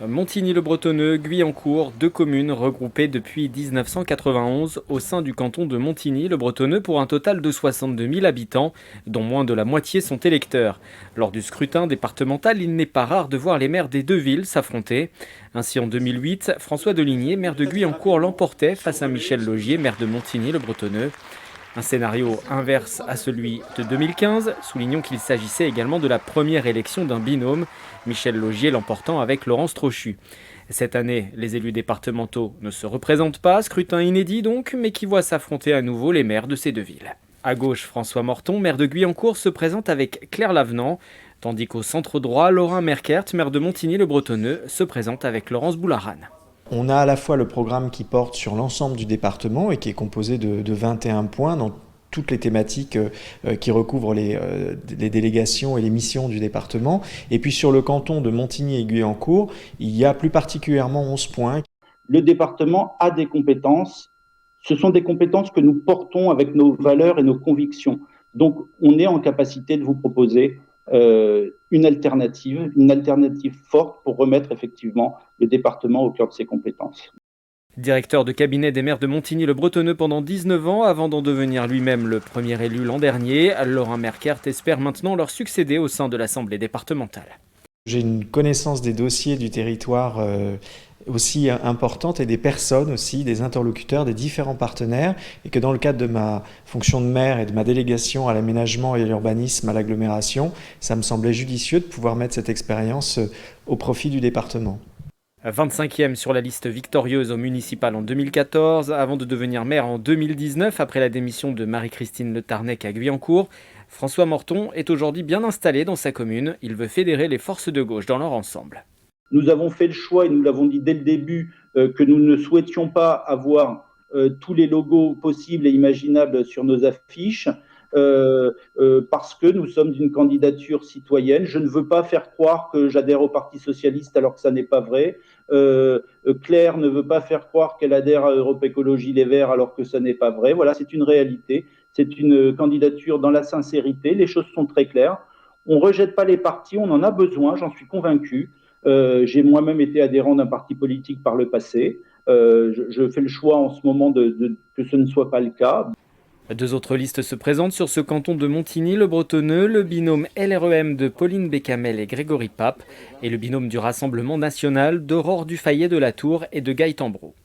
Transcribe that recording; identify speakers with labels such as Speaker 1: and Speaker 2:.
Speaker 1: Montigny-le-Bretonneux, Guyancourt, deux communes regroupées depuis 1991 au sein du canton de Montigny-le-Bretonneux pour un total de 62 000 habitants, dont moins de la moitié sont électeurs. Lors du scrutin départemental, il n'est pas rare de voir les maires des deux villes s'affronter. Ainsi, en 2008, François Deligné, maire de Guyancourt, l'emportait face à Michel Laugier, maire de Montigny-le-Bretonneux. Un scénario inverse à celui de 2015, soulignons qu'il s'agissait également de la première élection d'un binôme, Michel Laugier l'emportant avec Laurence Trochu. Cette année, les élus départementaux ne se représentent pas, scrutin inédit donc, mais qui voit s'affronter à nouveau les maires de ces deux villes. À gauche, François Morton, maire de Guyancourt, se présente avec Claire Lavenant, tandis qu'au centre droit, Laurent Merkert, maire de Montigny-le-Bretonneux, se présente avec Laurence Boularane.
Speaker 2: On a à la fois le programme qui porte sur l'ensemble du département et qui est composé de 21 points dans toutes les thématiques qui recouvrent les délégations et les missions du département. Et puis sur le canton de Montigny et Guyancourt, il y a plus particulièrement 11 points.
Speaker 3: Le département a des compétences. Ce sont des compétences que nous portons avec nos valeurs et nos convictions. Donc, on est en capacité de vous proposer une alternative forte pour remettre effectivement le département au cœur de ses compétences.
Speaker 1: Directeur de cabinet des maires de Montigny-le-Bretonneux pendant 19 ans, avant d'en devenir lui-même le premier élu l'an dernier, Laurent Merkert espère maintenant leur succéder au sein de l'Assemblée départementale.
Speaker 2: J'ai une connaissance des dossiers du territoire aussi importante et des personnes aussi, des interlocuteurs, des différents partenaires, et que dans le cadre de ma fonction de maire et de ma délégation à l'aménagement et à l'urbanisme à l'agglomération, ça me semblait judicieux de pouvoir mettre cette expérience au profit du département.
Speaker 1: 25e sur la liste victorieuse au municipal en 2014, avant de devenir maire en 2019 après la démission de Marie-Christine Le Tarnec à Guyancourt, François Morton est aujourd'hui bien installé dans sa commune. Il veut fédérer les forces de gauche dans leur ensemble.
Speaker 3: Nous avons fait le choix, et nous l'avons dit dès le début, que nous ne souhaitions pas avoir tous les logos possibles et imaginables sur nos affiches, parce que nous sommes une candidature citoyenne. Je ne veux pas faire croire que j'adhère au Parti socialiste alors que ça n'est pas vrai. Claire ne veut pas faire croire qu'elle adhère à Europe Écologie Les Verts alors que ça n'est pas vrai. Voilà, c'est une réalité. C'est une candidature dans la sincérité. Les choses sont très claires. On ne rejette pas les partis, on en a besoin, j'en suis convaincu. J'ai moi-même été adhérent d'un parti politique par le passé. Je fais le choix en ce moment que ce ne soit pas le cas.
Speaker 1: Deux autres listes se présentent sur ce canton de Montigny-le-Bretonneux, le binôme LREM de Pauline Bécamel et Grégory Pape, et le binôme du Rassemblement national d'Aurore Dufayet de la Tour et de Gaëtan Brault.